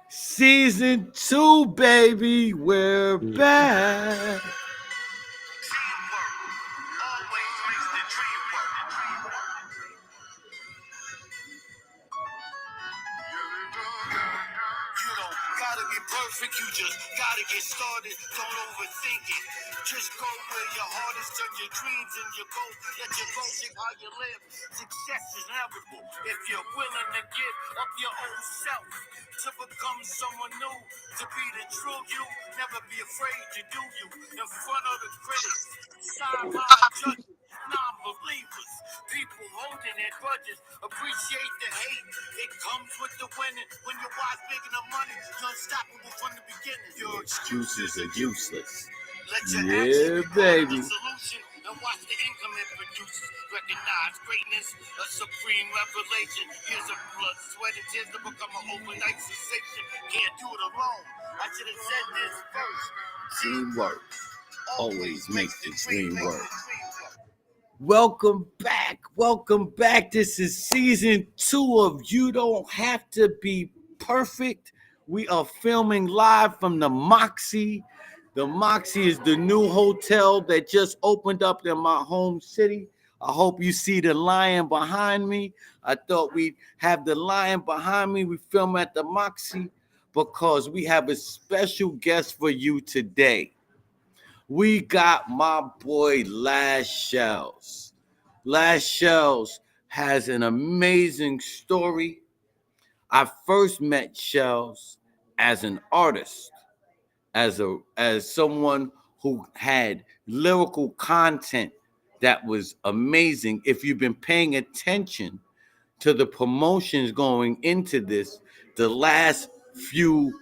Season 2, baby. We're back. You don't gotta be perfect, you just gotta get started. Don't overthink it. Just go where your heart is, turn your dreams and your goals. Let your goals shape how you live. Success is inevitable if you're willing to give up your own self to become someone new, to be the true you. Never be afraid to do you in front of the critics. Side judges, non-believers, people holding their grudges. Appreciate the hate. It comes with the winning. When your wise bigger than money, you're unstoppable from the beginning. Your Excuses are useless. let your Yeah, action be baby. the solution and watch the income it produces. Recognize greatness, a supreme revelation. Here's a blood, sweat, and tears to become an overnight sensation. Can't do it alone. I should have said this first. Teamwork always makes the dream work. Welcome back. Welcome back. This is season 2 of You Don't Have to Be Perfect. We are filming live from the Moxie. The Moxie is the new hotel that just opened up in my home city. I hope you see the lion behind me. I thought we'd have the lion behind me. We film at the Moxie because we have a special guest for you today. We got my boy Last Shells. Last Shells has an amazing story. I first met Shells as an artist, as someone who had lyrical content that was amazing. If you've been paying attention to the promotions going into this, the last few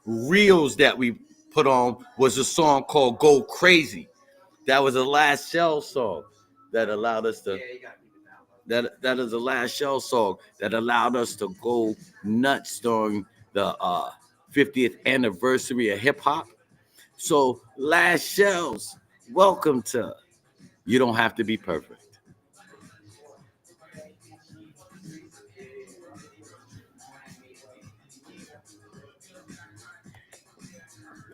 reels that we put on was a song called Go Crazy. That was the last Shell song that allowed us to that is the last Shell song that allowed us to go nuts during the 50th anniversary of hip hop. So Last Shells, welcome to You Don't Have to Be Perfect.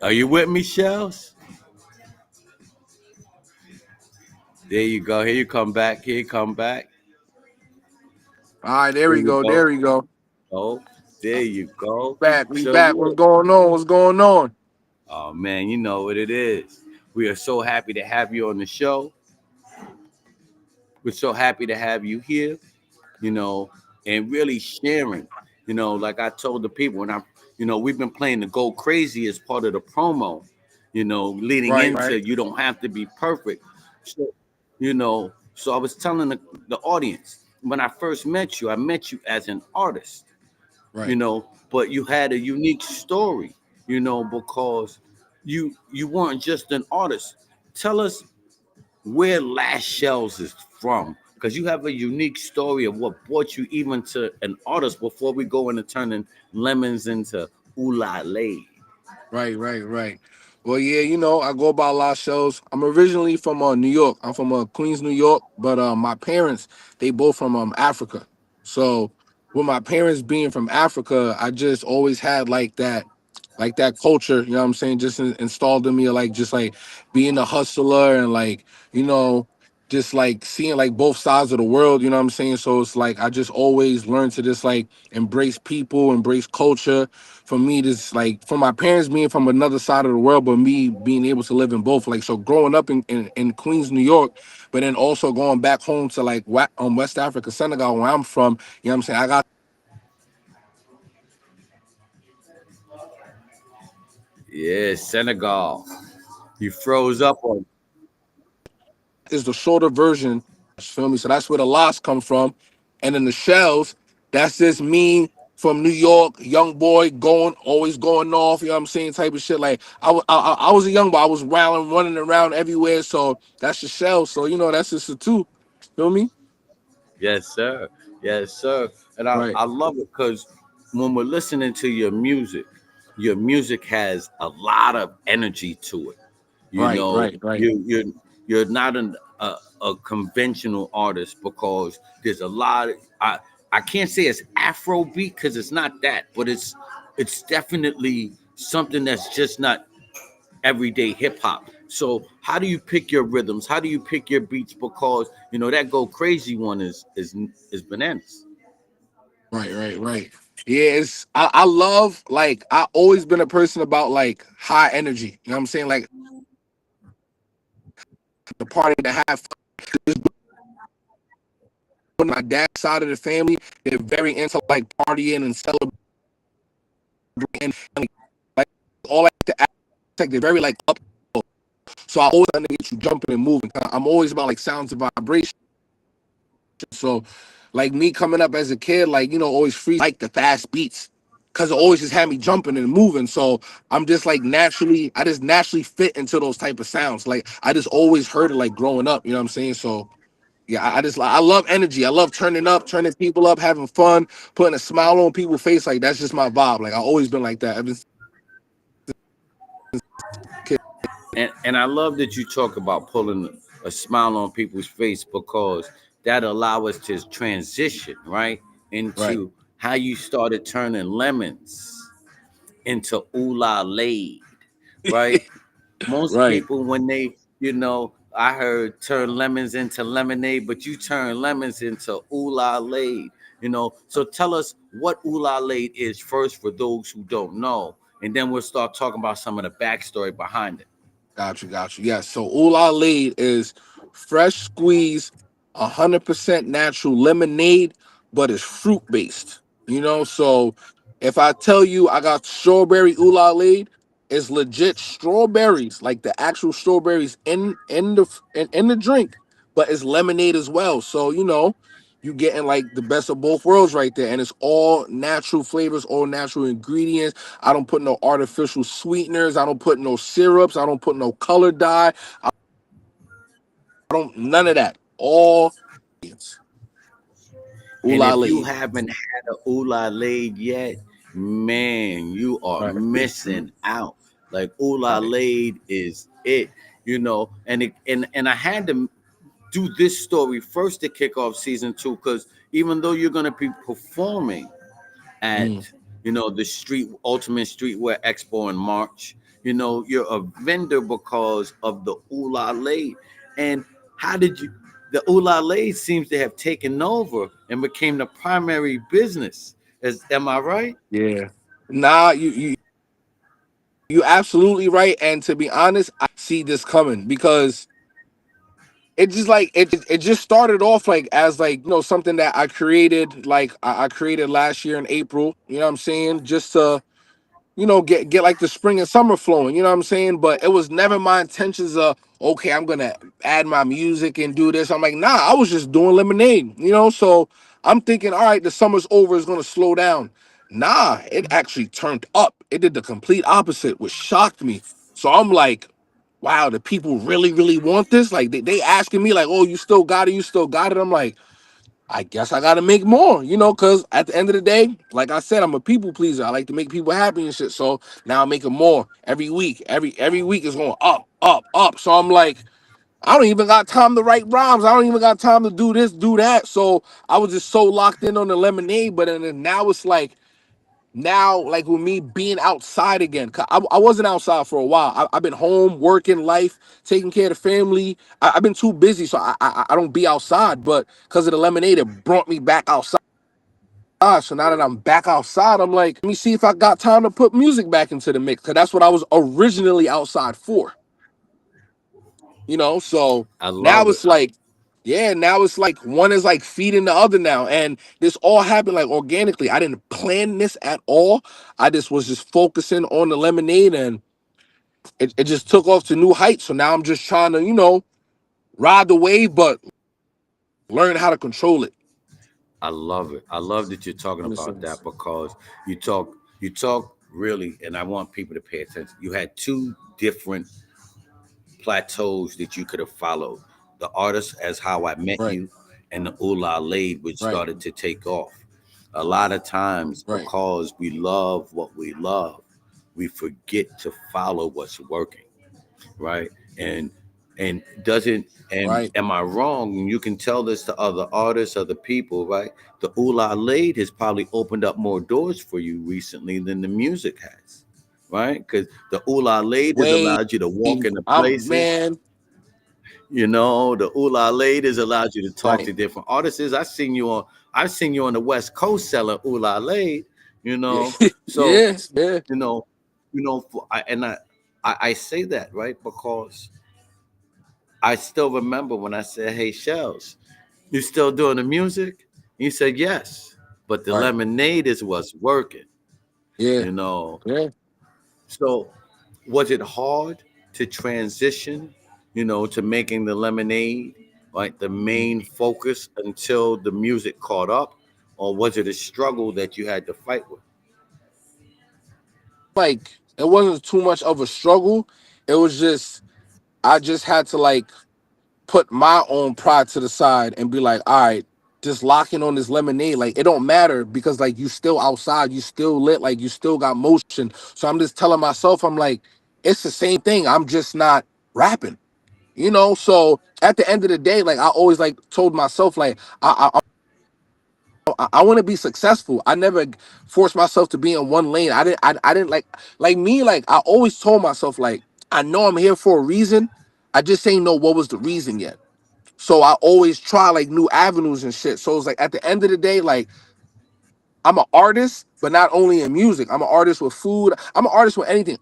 Are you with me, Shells? There you go. Here you come back. Here you come back. All right, there There we you go. go. There we go. Oh, there you go. Back. We So back. What's going on? What's going on? oh man, you know what it is. We are so happy to have you on the show. We're so happy to have you here, you know, and really sharing. Like I told the people when we've been playing the Go Crazy as part of the promo, leading Right, into right, You Don't Have to Be Perfect. So, so I was telling the audience when I first met you, I met you as an artist, right. but you had a unique story, because you weren't just an artist. Tell us where Last Shells is from, because you have a unique story of what brought you even to an artist before we go into turning lemons into ooh la lay. Right, right, right. Well, yeah, I go about a lot of shows. I'm originally from New York. I'm from Queens, New York, but my parents, they both from Africa. So with my parents being from Africa, I just always had like that culture, you know what I'm saying, just installed in me, like just like being a hustler and like, you know, just like seeing like both sides of the world, you know what I'm saying? So it's like I just always learned to just like embrace people, embrace culture. For me, this like for my parents being from another side of the world, but me being able to live in both. Like so growing up in Queens, New York, but then also going back home to like West Africa, Senegal, where I'm from, you know what I'm saying? I got Yeah, Senegal. You froze up on. is the shorter version. Feel me? So that's where the loss come from. And then the shells, that's just me from New York, young boy always going off. You know what I'm saying? Type of shit. Like I was a young boy. I was running around everywhere. So that's the shells. So that's just the two. Feel me? Yes, sir. Yes, sir. And I, Right. I love it because when we're listening to your music has a lot of energy to it. You Right. know, Right. Right. you're not a conventional artist because there's a lot. I can't say it's Afro beat because it's not that, but it's definitely something that's just not everyday hip hop. So how do you pick your rhythms? How do you pick your beats? Because that Go Crazy one is bananas. Right. Yeah, I love, like, I always been a person about like high energy. You know what I'm saying? Like the party to have fun. On my dad's side of the family, they're very into like partying and celebrating, and like all like the act, like they're very like up. So I always want to get you jumping and moving. I'm always about like sounds and vibrations. So, like me coming up as a kid, like always free like the fast beats, cause it always just had me jumping and moving. So I'm just like I just naturally fit into those type of sounds. Like I just always heard it like growing up. You know what I'm saying? So yeah, I love energy. I love turning up, turning people up, having fun, putting a smile on people's face. Like that's just my vibe. Like I always been like that ever since kid. And I love that you talk about pulling a smile on people's face, because that allow us to transition right Right, into how you started turning lemons into ooh la laid, right? Most right. people, when I heard turn lemons into lemonade, but you turn lemons into ooh la laid. So tell us what ooh la laid is first for those who don't know, and then we'll start talking about some of the backstory behind it. Got you. Yes. So Ula Lead is fresh squeeze, 100% natural lemonade, but it's fruit based. So if I tell you I got strawberry Ula Lead, it's legit strawberries, like the actual strawberries in the drink, but it's lemonade as well. So you getting like the best of both worlds right there, and it's all natural flavors, all natural ingredients. I don't put no artificial sweeteners. I don't put no syrups. I don't put no color dye. I don't none of that. All it's And Ula if you Lead. haven't had a ooh la laid yet, man, you are Right, missing out. Like ooh la right, laid is it, and I had to do this story first to kick off season two, because even though you're gonna be performing at mm, the street ultimate streetwear expo in March, you're a vendor because of the ooh la laid. And how did you the ooh la laid seems to have taken over and became the primary business. Am I right? yeah. Nah, you absolutely right. And to be honest, I see this coming because it just like it just started off like as like something that I created, like I created last year in April. You know what I'm saying? Just to get like the spring and summer flowing, you know what I'm saying? But it was never my intentions of, okay, I'm gonna add my music and do this. I'm like, nah, I was just doing lemonade. So I'm thinking, all right, the summer's over, it's gonna slow down. Nah, it actually turned up. It did the complete opposite, which shocked me. So I'm like, wow, the people really, really want this. Like they asking me, like, oh, you still got it, you still got it. I'm like, I guess I gotta make more, because at the end of the day, like I said, I'm a people pleaser. I like to make people happy and shit. So now I'm making more every week. Every week is going up, up, up. So I'm like, I don't even got time to write rhymes. I don't even got time to do this, do that. So I was just so locked in on the lemonade. But then now it's like like with me being outside again. 'Cause I wasn't outside for a while. I've been home, working, life, taking care of the family. I've been too busy, so I don't be outside. But because of the lemonade, it brought me back outside. So now that I'm back outside, I'm like, let me see if I got time to put music back into the mix. Cause that's what I was originally outside for. So I now love it. it's like, yeah, now it's like one is like feeding the other now. And this all happened like organically. I didn't plan this at all. I just focusing on the lemonade, and it just took off to new heights. So now I'm just trying to, ride the wave, but learn how to control it. I love it. I love that you're talking In a about that, sense. because you talk really, and I want people to pay attention. You had two different plateaus that you could have followed: the artist as How I Met Right, You, and the Ooh La Laid, which right, started to take off. A lot of times, right. because we love what we love, we forget to follow what's working, right? And And doesn't and Right. am I wrong? And you can tell this to other artists, other people, right? The Ula Laid has probably opened up more doors for you recently than the music has, right? Because the Ula Laid has Way. allowed you to walk into I'm places. man. The Ula Laid has allowed you to talk Right. to different artists. I've seen you on the West Coast selling Ula Laid, you Yeah. know. So, Yeah. Yeah. you know, I say that, right? Because I still remember when I said, "Hey, Shells, you still doing the music?" He said, "Yes, but the Right. lemonade is what's working." Yeah. You know, Yeah. so was it hard to transition? To making the lemonade like the main focus until the music caught up, or was it a struggle that you had to fight with? Like it wasn't too much of a struggle. It was just I just had to like put my own pride to the side and be like, all right, just locking on this lemonade, like it don't matter because like you still outside, you still lit, like you still got motion. So I'm just telling myself, I'm like, it's the same thing. I'm just not rapping, you know. So at the end of the day, like I always like told myself, like I want to be successful. I never forced myself to be in one lane. I didn't like me. Like I always told myself, like I know I'm here for a reason. I just ain't know what was the reason yet. So I always try like new avenues and shit. So it's like at the end of the day, like I'm an artist, but not only in music. I'm an artist with food. I'm an artist with anything.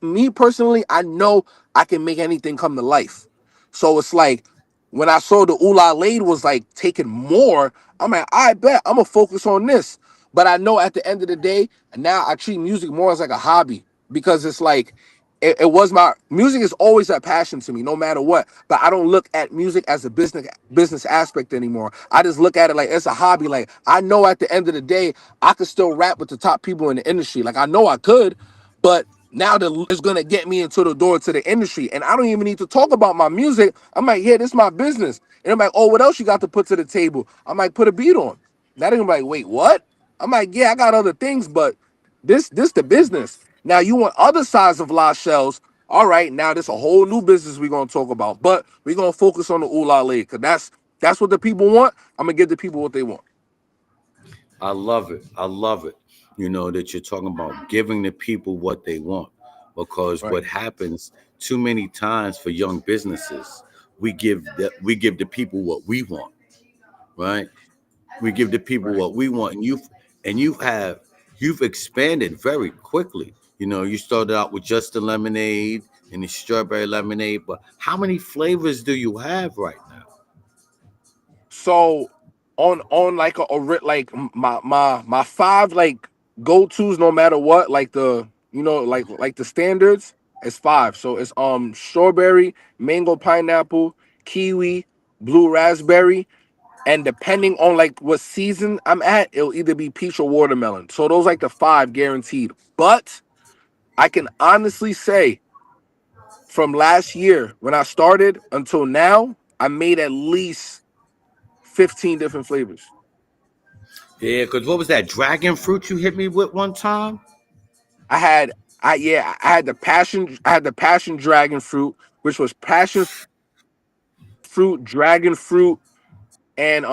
Me personally, I know I can make anything come to life. So it's like when I saw the Ula Laid was like taking more, I'm like, I bet I'm gonna focus on this. But I know at the end of the day, now I treat music more as like a hobby because it's like it was my music is always a passion to me, no matter what. But I don't look at music as a business aspect anymore. I just look at it like it's a hobby. Like I know at the end of the day, I could still rap with the top people in the industry. Like I know I could, but now the is gonna get me into the door to the industry, and I don't even need to talk about my music. I'm like, yeah, this is my business, and I'm like, oh, what else you got to put to the table? I'm like, put a beat on. Now they're gonna be like, wait, what? I'm like, yeah, I got other things, but this the business. Now you want other sides of La Shells. All right, now there's a whole new business we're gonna talk about, but we're gonna focus on the Ooh La League because that's what the people want. I'm gonna give the people what they want. I love it. I love it. That you're talking about giving the people what they want. Because Right. what happens too many times for young businesses, we give the people what we want, right? We give the people Right. what we want, and you've expanded very quickly. You started out with just the lemonade and the strawberry lemonade, but how many flavors do you have right now? So on like like my five like go tos no matter what like the like the standards is five. So it's strawberry, mango, pineapple, kiwi, blue raspberry, and depending on like what season I'm at, it'll either be peach or watermelon. So those like the five guaranteed. But I can honestly say from last year when I started until now, I made at least 15 different flavors. Yeah, because what was that dragon fruit you hit me with one time? I had I had the passion dragon fruit, which was passion fruit, dragon fruit, and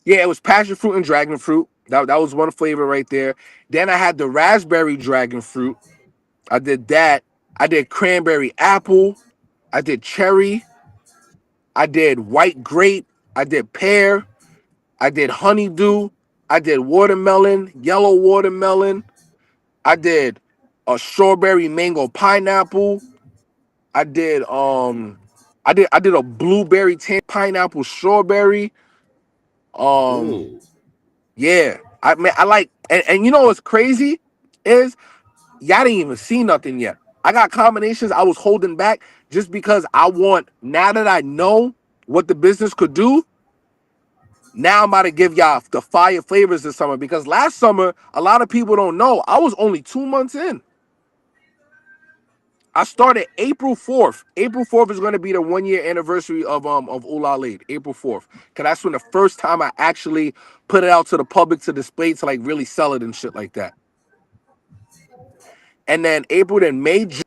yeah, it was passion fruit and dragon fruit. That was one flavor right there. Then I had the raspberry dragon fruit. I did that. I did cranberry apple. I did cherry. I did white grape. I did pear. I did honeydew. I did watermelon, yellow watermelon. I did a strawberry mango pineapple. I did I did a blueberry pineapple strawberry. Um Ooh. yeah. I mean I like and you know what's crazy is y'all didn't even see nothing yet. I got combinations I was holding back just because I want now that I know what the business could do. Now I'm about to give y'all the fire flavors this summer because last summer a lot of people don't know I was only 2 months in. I started April 4th. April 4th is going to be the 1 year anniversary of Ula Laid. April 4th. Cause that's when the first time I actually put it out to the public to display to like really sell it and shit like that. And then April then May June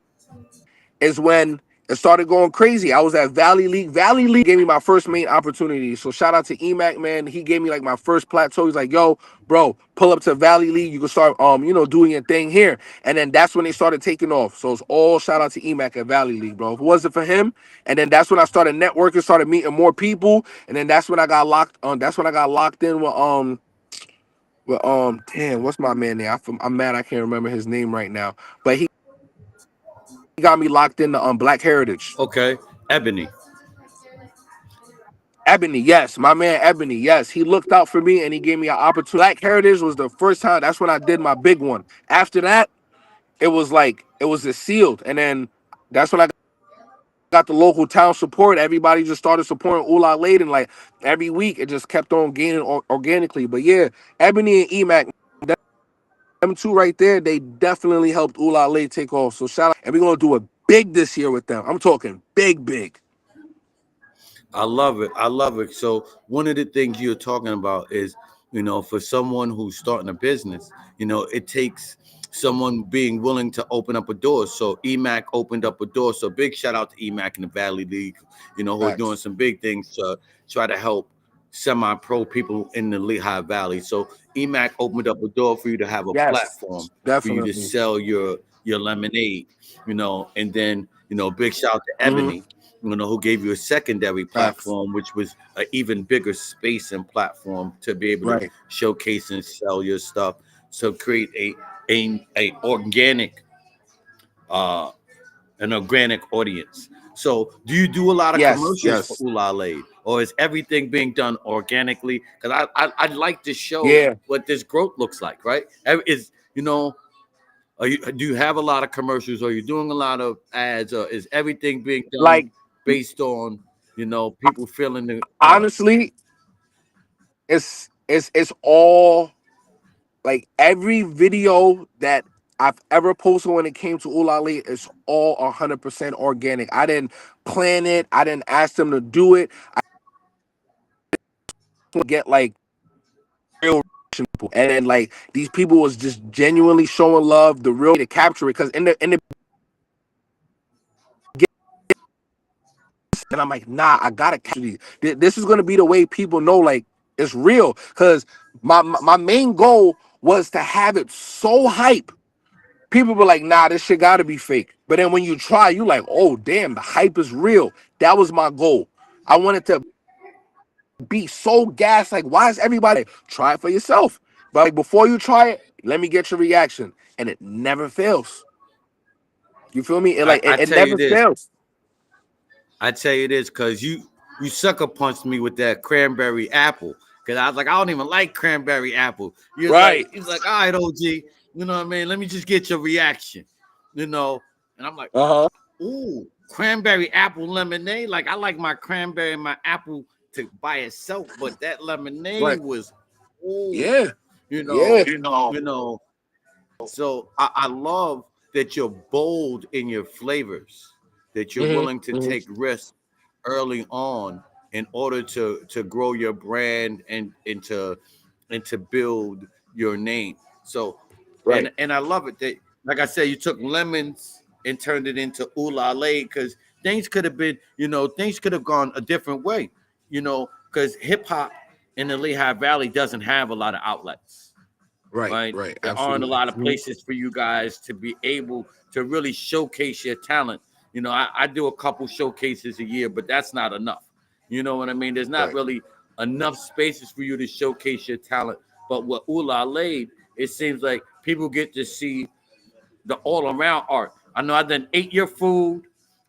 is when it started going crazy. I was at Valley League. Valley League gave me my first main opportunity. So shout out to EMAC, man. He gave me like my first plateau. He's like, yo, bro, pull up to Valley League. You can start doing your thing here. And then that's when they started taking off. So it's all shout out to EMAC at Valley League, bro. If it wasn't for him, and then that's when I started networking, started meeting more people. And then that's when I got locked on. That's when I got locked in with damn, what's my man name? I'm mad I can't remember his name right now. But he got me locked in the Black Heritage. Okay, Ebony. Ebony, yes, my man Ebony, yes, he looked out for me and he gave me an opportunity. Black Heritage was the first time. That's when I did my big one. After that, it was like it was a sealed, and then that's when I got the local town support. Everybody just started supporting Ula Lade, and like every week it just kept on gaining organically. But yeah, Ebony and EMAC, them two right there, they definitely helped Ula Lade take off. So shout out, and we're gonna do it big this year with them. I'm talking big, big. I love it. I love it. So one of the things you're talking about is, for someone who's starting a business, it takes someone being willing to open up a door. So EMAC opened up a door. So big shout out to EMAC and the Valley League, who are doing some big things to try to help semi-pro people in the Lehigh Valley. So EMAC opened up a door for you to have a platform for you to sell your lemonade, and then, big shout out to Ebony. Who gave you a secondary platform, which was an even bigger space and platform to be able to showcase and sell your stuff. So create an organic audience. So do you do a lot of commercials for Ula Lade, or is everything being done organically? Because I'd like to show what this growth looks like, right? Do you have a lot of commercials? Are you doing a lot of ads, or is everything being done like based on people feeling the honestly, it's all like every video that I've ever posted when it came to Ula Lade is all 100% organic. I didn't plan it. I didn't ask them to do it. I get like real people, and then like these people was just genuinely showing love, the real to capture it. Because in the and I'm like, nah, I gotta capture these. This is gonna be the way people know like it's real. Because my main goal was to have it so hype. People were like, nah, this shit gotta be fake. But then when you try, you like, oh damn, the hype is real. That was my goal. I wanted to be so gassed. Like, why is everybody try it for yourself? But like before you try it, let me get your reaction. And it never fails. You feel me? It never fails. I tell you this, because you sucker punched me with that cranberry apple. Because I was like, I don't even like cranberry apple. He's like, all right, OG, you know what I mean? Let me just get your reaction, And I'm like, ooh, cranberry apple lemonade. Like, I like my cranberry and my apple by itself, but that lemonade was, ooh, So I love that you're bold in your flavors, that you're willing to take risks early on in order to grow your brand and to build your name. So and I love it that, like I said, you took lemons and turned it into Ula Lade, because things could have been, things could have gone a different way, because hip hop in the Lehigh Valley doesn't have a lot of outlets. Right. There aren't a lot of places for you guys to be able to really showcase your talent. I do a couple showcases a year, but that's not enough. You know what I mean? There's not really enough spaces for you to showcase your talent. But with Ula Lade, it seems like people get to see the all-around art. I know I done ate your food.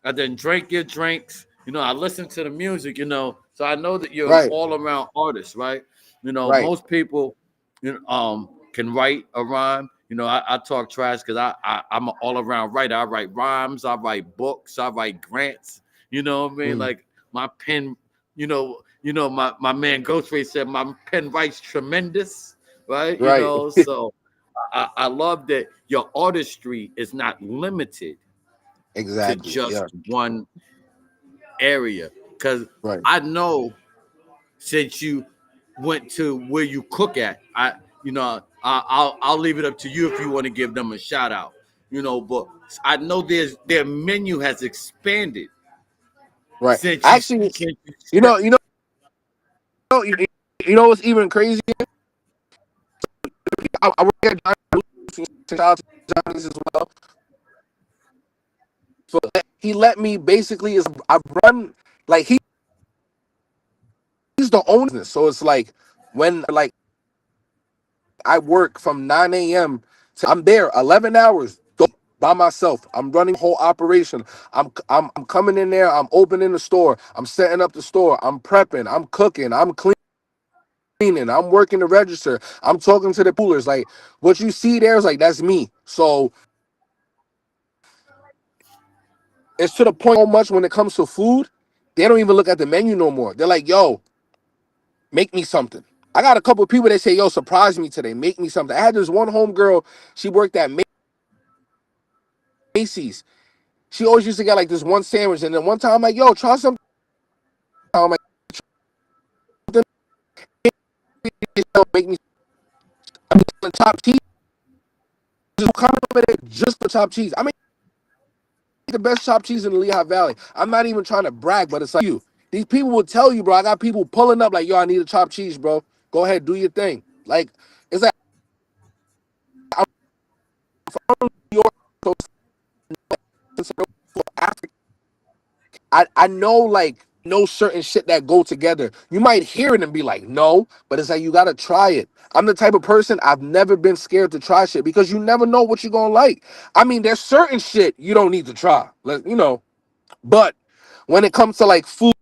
I done drank your drinks. I listen to the music, so I know that you're an all-around artist, right? Most people, can write a rhyme. I talk trash because I'm an all-around writer. I write rhymes, I write books, I write grants. You know what I mean? Like my pen, my man Ghostface said my pen writes tremendous, right? So I love that your artistry is not limited to just one area. Because I know since you went to where you cook at, I'll leave it up to you if you want to give them a shout out. but I know their menu has expanded Right. since you Actually, since you you step. know, you know, you, you know what's even crazy? I work at Johnny's as well. So he let me basically is I run like he's the owner. So it's like when like I work from 9 a.m. to I'm there 11 hours by myself. I'm running the whole operation. I'm coming in there. I'm opening the store. I'm setting up the store. I'm prepping. I'm cooking. I'm cleaning. I'm working the register. I'm talking to the coolers. Like what you see there is like that's me. So it's to the point so much when it comes to food, they don't even look at the menu no more. They're like, yo, make me something. I got a couple of people that say, yo, surprise me today. Make me something. I had this one homegirl, she worked at Macy's. She always used to get like this one sandwich. And then one time I'm like, yo, try something. I'm like, make me some chopped cheese. Just compliment it just for chopped cheese. I make the best chopped cheese in the Lehigh Valley. I'm not even trying to brag, but it's like you. These people will tell you, bro. I got people pulling up like, yo, I need a chopped cheese, bro. Go ahead, do your thing. Like, it's like I'm from New York, so Africa. I know like no certain shit that go together. You might hear it and be like, no, but it's like you gotta try it. I'm the type of person I've never been scared to try shit because you never know what you're gonna like. I mean, there's certain shit you don't need to try. But when it comes to like food,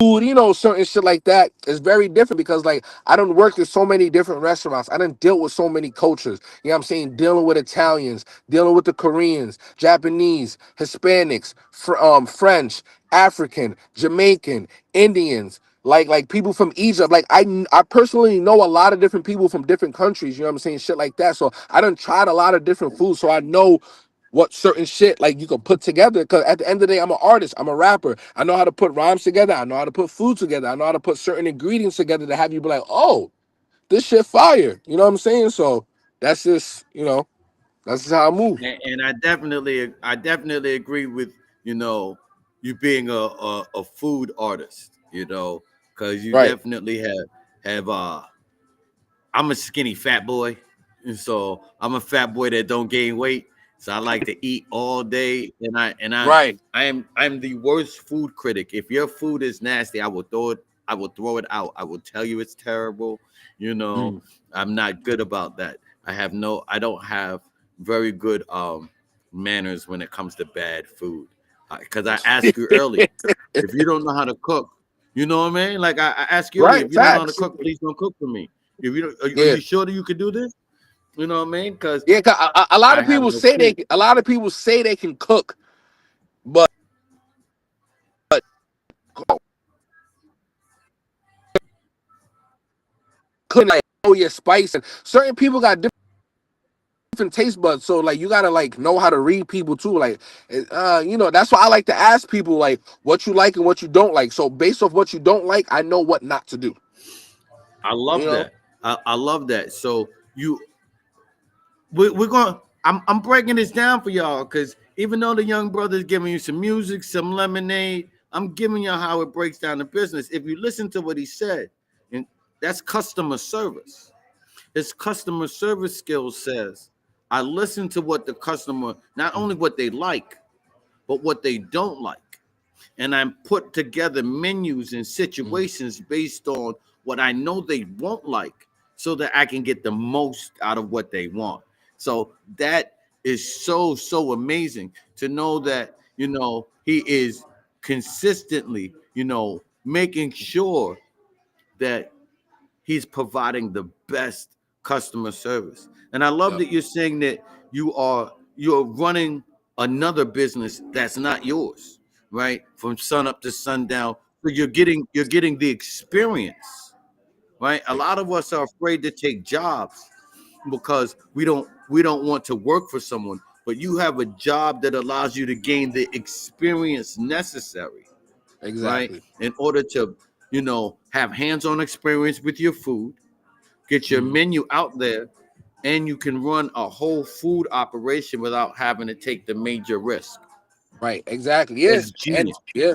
certain shit like that, it's very different because like I don't work in so many different restaurants. I done dealt with so many cultures. You know what I'm saying? Dealing with Italians, dealing with the Koreans, Japanese, Hispanics, French, African, Jamaican, Indians, like people from Egypt. Like I personally know a lot of different people from different countries, you know what I'm saying? Shit like that. So I done tried a lot of different foods. So I know what certain shit like you can put together because at the end of the day I'm an artist, I'm a rapper. I know how to put rhymes together, I know how to put food together, I know how to put certain ingredients together to have you be like, oh, this shit fire, you know what I'm saying? So that's just that's just how I move. And I definitely agree with you know you being a food artist, because you Right. definitely have I'm a skinny fat boy, and so I'm a fat boy that don't gain weight. So I like to eat all day, and Right. I'm the worst food critic. If your food is nasty, I will throw it. I will throw it out. I will tell you it's terrible. You know, Mm. I'm not good about that. I don't have very good manners when it comes to bad food. Because I asked you earlier, if you don't know how to cook, you know what I mean? Like I asked you earlier, Right, if you don't know how to facts. cook, please don't cook for me. If you don't, are Yeah. you sure that you could do this? You know what I mean? Because Yeah, 'cause a lot I of have people no say clue. a lot of people say they can cook, but cooking like your spice and certain people got different taste buds, so like you gotta like know how to read people too. Like, that's why I like to ask people like what you like and what you don't like. So based off what you don't like, I know what not to do. I You love know, that. I love that. So we're going. I'm breaking this down for y'all because even though the young brother is giving you some music, some lemonade, I'm giving you how it breaks down the business. If you listen to what he said, and that's customer service. His customer service skills says, I listen to what the customer, not only what they like, but what they don't like. And I'm put together menus and mm, situations based on what I know they won't like so that I can get the most out of what they want. So that is so amazing to know that, he is consistently, making sure that he's providing the best customer service. And I love yep, that you're saying that you're running another business that's not yours, right? From sun up to sundown. So you're getting the experience, right? A lot of us are afraid to take jobs because we don't want to work for someone, but you have a job that allows you to gain the experience necessary, right? exactly. In order to, have hands-on experience with your food, get your Hmm. menu out there, and you can run a whole food operation without having to take the major risk. Right, exactly. Yeah. It's And genius. yeah.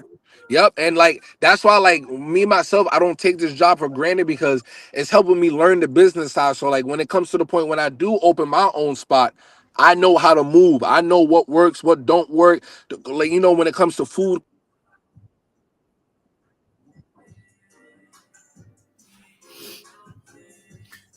Yep. And like that's why like me myself, I don't take this job for granted because it's helping me learn the business side. So like when it comes to the point when I do open my own spot, I know how to move. I know what works, what don't work. Like when it comes to food.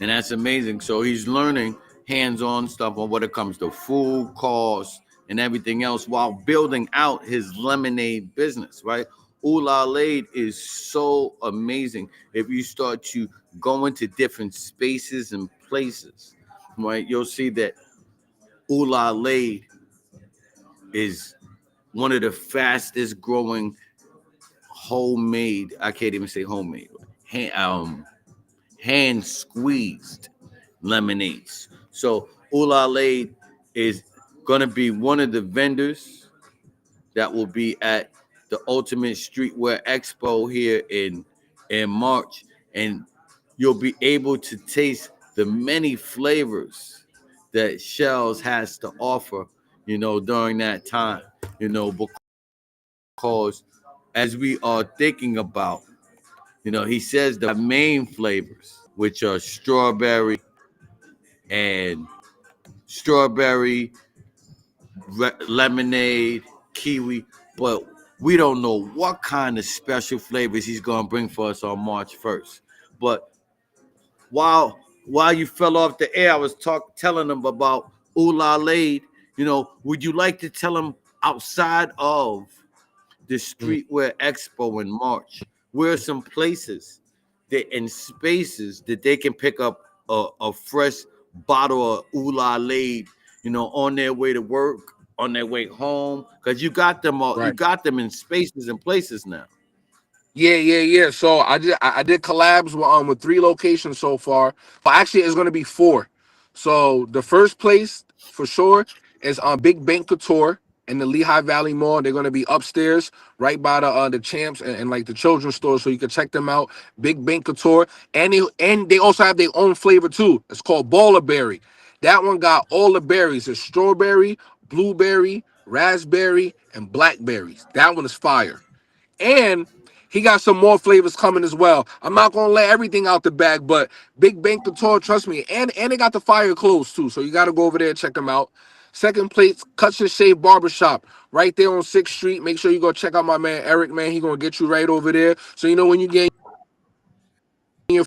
And that's amazing. So he's learning hands-on stuff on what it comes to food costs and everything else while building out his lemonade business, right? Ula Lade is so amazing if you start to go into different spaces and places, right? You'll see that Ula Lade is one of the fastest growing homemade, I can't even say homemade, hand squeezed lemonades. So Ula Lade is gonna be one of the vendors that will be at the Ultimate Streetwear Expo here in March, and you'll be able to taste the many flavors that Shells has to offer, during that time, because as we are thinking about, he says the main flavors, which are and strawberry, lemonade, kiwi, but we don't know what kind of special flavors he's gonna bring for us on March 1st. But while you fell off the air, I was telling them about Ula Lade. Would you like to tell them outside of the Streetwear Expo in March, where are some places that and spaces that they can pick up a fresh bottle of Ula Lade, on their way to work, on their way home, because you Right. got them in spaces and places now. Yeah. So I did collabs with 3 locations so far. But actually it's gonna be 4. So the first place for sure is on Big Bank Couture in the Lehigh Valley Mall. They're gonna be upstairs right by the champs and like the children's store. So you can check them out. Big Bank Couture. And they also have their own flavor too. It's called Baller Berry. That one got all the berries. It's strawberry, blueberry, raspberry, and blackberries. That one is fire. And he got some more flavors coming as well. I'm not gonna let everything out the bag, but Big Bank Couture, trust me, and they got the fire clothes too. So you gotta go over there and check them out. Second place, Cuts and Shave Barbershop, right there on 6th Street. Make sure you go check out my man Eric, man. He gonna get you right over there. So when you get your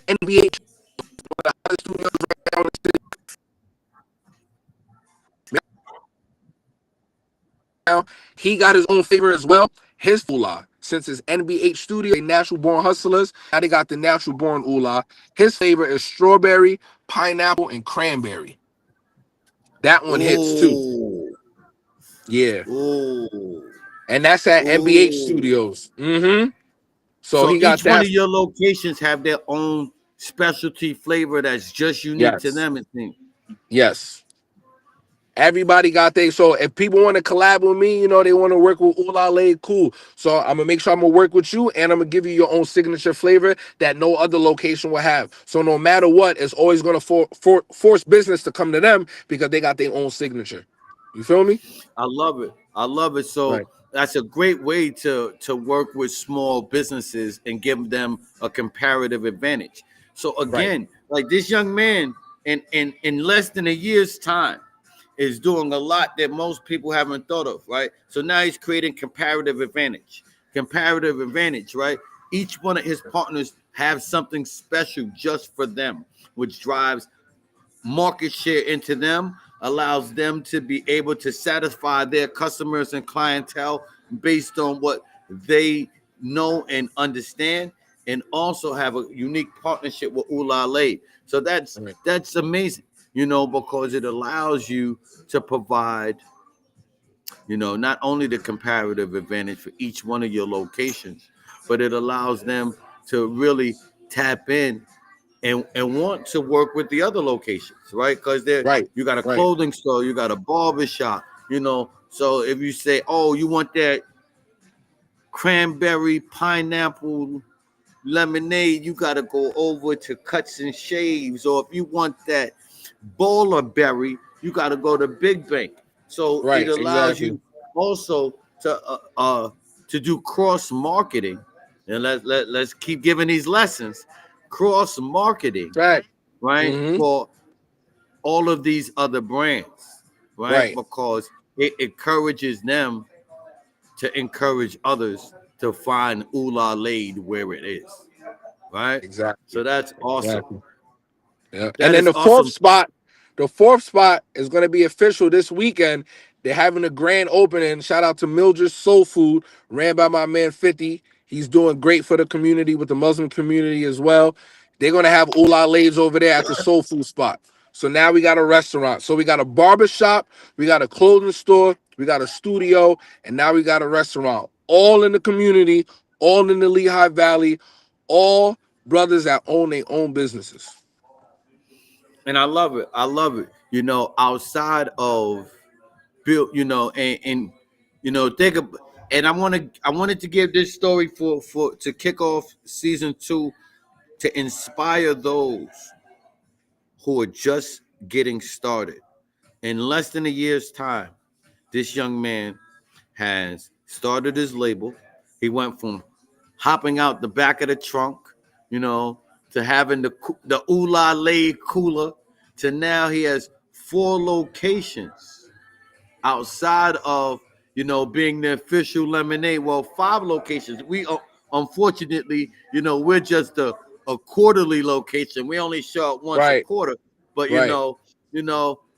NBA, he got his own flavor as well. His Ula, since it's NBH Studio, they Natural Born Hustlers. Now they got the Natural Born Ula. His flavor is strawberry, pineapple, and cranberry. That one hits too. Ooh, Yeah, ooh, and that's at NBH ooh. Studios. So So he got each one that. of your locations have their own specialty flavor that's just unique to Yes, them, it seems. yes. Everybody got they. So if people want to collab with me, they want to work with Ula Lade, cool. So I'm gonna make sure I'm gonna work with you, and I'm gonna give you your own signature flavor that no other location will have. So no matter what, it's always gonna force business to come to them because they got their own signature. You feel me? I love it. I love it. Right. So that's a great way to work with small businesses and give them a comparative advantage. So Right. again, like this young man in less than a year's time is doing a lot that most people haven't thought of, right? So now he's creating comparative advantage. Comparative advantage, right? Each one of his partners have something special just for them, which drives market share into them, allows them to be able to satisfy their customers and clientele based on what they know and understand, and also have a unique partnership with Ula Lade. So Right. that's amazing, because it allows you to provide, not only the comparative advantage for each one of your locations, but it allows them to really tap in and want to work with the other locations, right? Because there Right. you got a Right. clothing store, you got a barber shop, So if you say, oh, you want that cranberry pineapple lemonade, you got to go over to Cuts and Shaves. Or if you want that bowler berry, you got to go to Big Bank. So it Right, allows exactly. you also to do cross marketing. And let's keep giving these lessons. Cross marketing, Right. right? Mm-hmm. For all of these other brands, right? Right. Because it encourages them to encourage others to find Ula Laid where it is, right? Exactly. So that's awesome. Exactly. Yeah. And That then is awesome. the fourth spot is going to be official this weekend. They're having a grand opening. Shout out to Mildred's Soul Food, ran by my man 50. He's doing great for the community with the Muslim community as well. They're going to have Ula Lays over there at the Soul Food spot. So now we got a restaurant. So we got a barber shop, we got a clothing store, we got a studio, and now we got a restaurant. All in the community, all in the Lehigh Valley, all brothers that own their own businesses. And I love it. I love it. Outside of build, and think of, and I wanted to give this story for to kick off season 2 to inspire those who are just getting started. In less than a year's time, this young man has started his label. He went from hopping out the back of the trunk, you know, to having the Ula Lay cooler, to now he has 4 locations outside of being the official lemonade. Well, 5 locations. We unfortunately, we're just a quarterly location. We only show up once a Right, quarter, but right.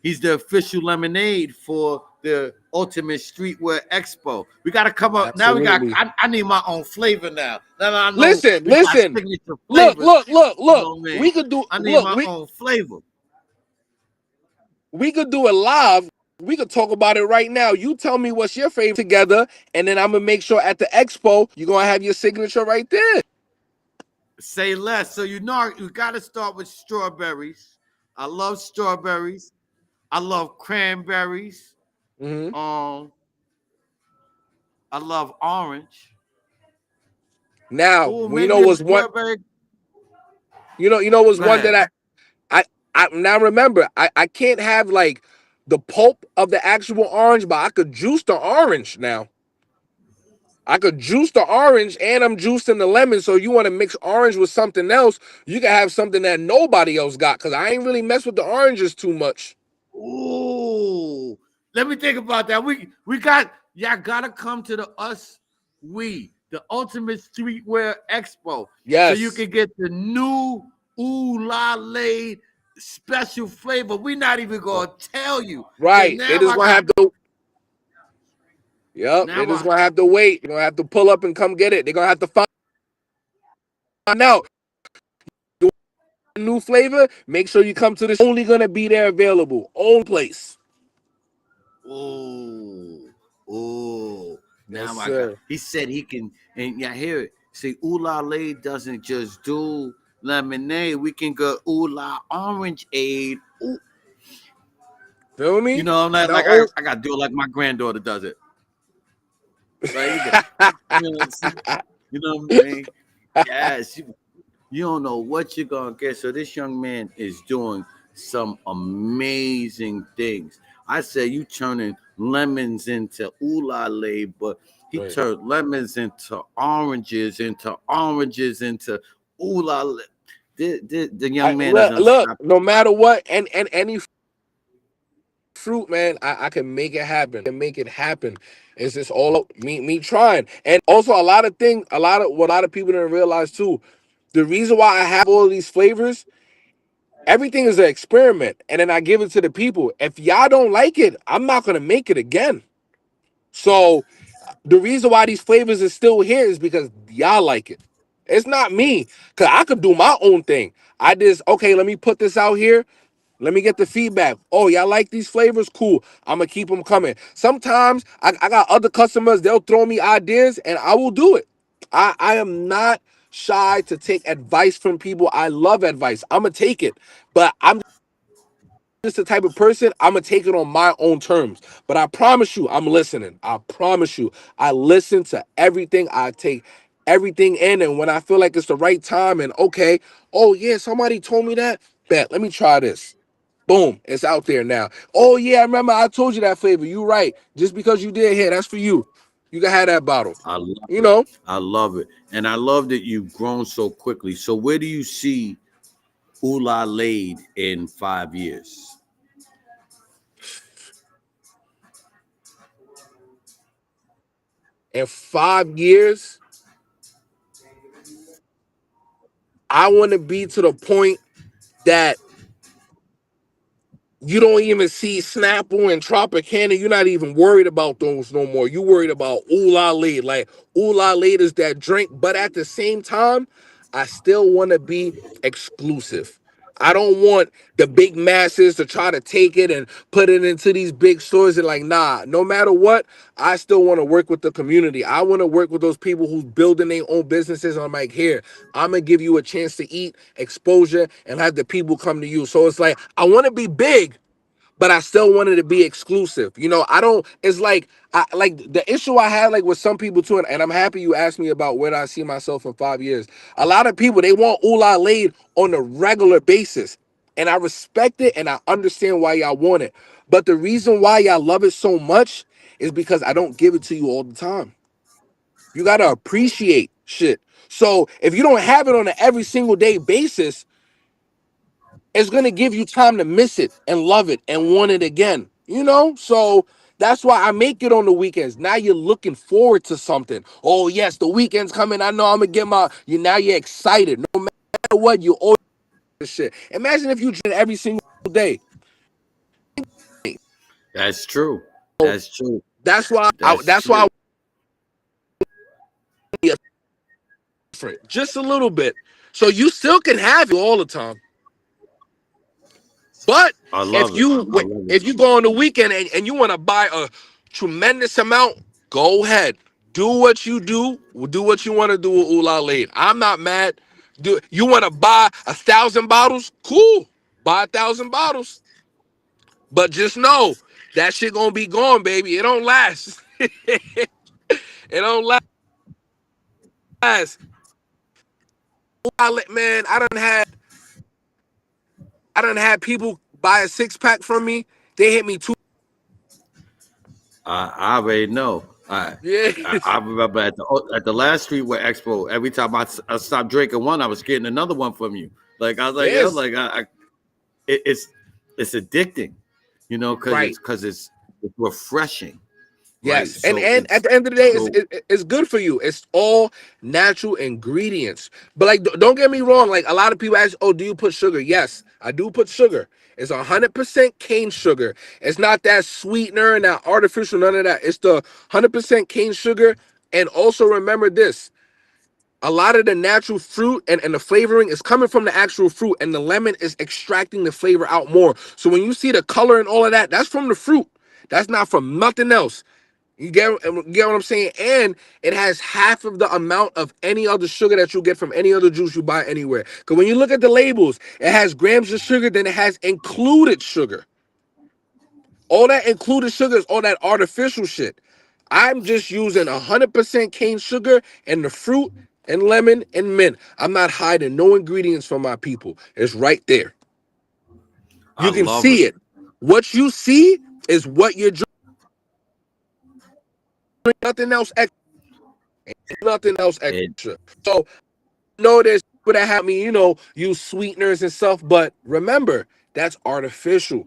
he's the official lemonade for the Ultimate Streetwear Expo. We got to come up now. We got. Absolutely. I need my own flavor now. Now I know Listen, we got listen. signature Look, flavors. look, look, You look. know what I mean? We could do I need look, my own flavor. we could do it live. We could talk about it right now. You tell me what's your favorite together, and then I'm gonna make sure at the expo you're gonna have your signature right there. Say less. So you got to start with strawberries. I love strawberries. I love cranberries. Hmm. Um, I love orange. Now, Oh, you maybe know a was one. strawberry. You know was Go one ahead. that I now remember. I can't have like the pulp of the actual orange, but I could juice the orange now. I could juice the orange and I'm juicing the lemon. So you want to mix orange with something else, you can have something that nobody else got. Cause I ain't really mess with the oranges too much. Ooh, let me think about that. We got y'all gotta come to the Ultimate Streetwear Expo, so you Yes. can get the new Ooh La Lay special flavor. We not even gonna tell you. So Right. They now just I gonna got have to Yep. They now just I gonna have to wait. They're gonna have to pull up and come get it. They're gonna have to find out the new flavor. Make sure you come to this. Only gonna be there available. Own place. oh oh Yes, now I got. sir. He said he can, and yeah, hear it. See, Ooh La Lay doesn't just do lemonade. We can go Ooh La Orange Aid. Ooh, Feel me? I'm not Not like only I got to do it like my granddaughter does it. Right? You know what I mean? Yes. You don't know what you're gonna get. So this young man is doing some amazing things. I say you turning lemons into oolale, but he right. turned lemons into oranges into oolale. The young man is Look, unstoppable. no matter what, and any fruit, man, I can make it happen. Can make it happen. It's just all me trying. And also a lot of people didn't realize too. The reason why I have all of these flavors, everything is an experiment. And then I give it to the people. If y'all don't like it, I'm not gonna make it again. So the reason why these flavors are still here is because y'all like it. It's not me. Cause I could do my own thing. I just okay, let me put this out here. Let me get the feedback. Oh, y'all like these flavors? Cool. I'm gonna keep them coming. Sometimes I got other customers, they'll throw me ideas and I will do it. I am not shy to take advice from people. I love advice. I'm gonna take it. But I'm just the type of person, I'm gonna take it on my own terms. But I promise you, I'm listening. I promise you, I listen to everything. I take everything in, and when I feel like it's the right time, and okay, oh yeah, somebody told me that. Bet, let me try this. Boom, it's out there now. Oh yeah, I remember I told you that flavor. You right. Just because you did here, that's for you. You can have that bottle. I love You it. know, I love it. And I love that you've grown so quickly. So where do you see Ula Laid in 5 years? in 5 years, I want to be to the point that you don't even see Snapple and Tropicana. You're not even worried about those no more. You worried about Ula Late. Like Ula Late is that drink, but at the same time, I still want to be exclusive. I don't want the big masses to try to take it and put it into these big stores and like, nah, no matter what, I still want to work with the community. I want to work with those people who's building their own businesses. I'm like, here, I'm gonna give you a chance to eat, exposure, and have the people come to you. So it's like I want to be big, but I still wanted to be exclusive. You know, I don't. It's like I like the issue I had like with some people too, and I'm happy you asked me about where I see myself in 5 years. A lot of people they want Ula laid on a regular basis, and I respect it and I understand why y'all want it. But the reason why y'all love it so much is because I don't give it to you all the time. You gotta appreciate shit. So if you don't have it on an every single day basis, it's going to give you time to miss it and love it and want it again. You know? So that's why I make it on the weekends. Now you're looking forward to something. Oh, yes, the weekend's coming. I know I'm going to get now you're excited. No matter what, you order this shit. Imagine if you drink every single day. That's true. So That's true. that's why That's that's why I true. want to be different. Just a little bit. So you still can have it all the time. But I love it. I love it. if you go on the weekend and you want to buy a tremendous amount, go ahead. Do what you do. Do what you want to do with Ula Late. I'm not mad. Do you want to buy 1,000 bottles? Cool. Buy 1,000 bottles. But just know that shit gonna be gone, baby. It don't last. It don't last. Man, I done had people buy a 6 pack from me. They hit me two. I already know. Yeah. I remember at the last Streetwear Expo, every time I stopped drinking one, I was getting another one from you. Like I was like, yo, Yes. like it, it's addicting, you know, Right. because it's refreshing, right? Yes, and So and at it's the end of the day, so it's good for you. It's all natural ingredients. But like, don't get me wrong. Like a lot of people ask, "Oh, do you put sugar?" Yes, I do put sugar. It's 100% cane sugar. It's not that sweetener and that artificial, none of that. It's the 100% cane sugar. And also remember this: a lot of the natural fruit and the flavoring is coming from the actual fruit, and the lemon is extracting the flavor out more. So when you see the color and all of that, that's from the fruit. That's not from nothing else. You get what I'm saying? And it has half of the amount of any other sugar that you get from any other juice you buy anywhere. Because when you look at the labels, it has grams of sugar, then it has included sugar. All that included sugar is all that artificial shit. I'm just using 100% cane sugar and the fruit and lemon and mint. I'm not hiding no ingredients from my people. It's right there. I You can love it. see it. What you see is what you're drinking. Nothing else extra. Nothing else And extra. So know there's people that have me, use sweeteners and stuff, but remember, that's artificial.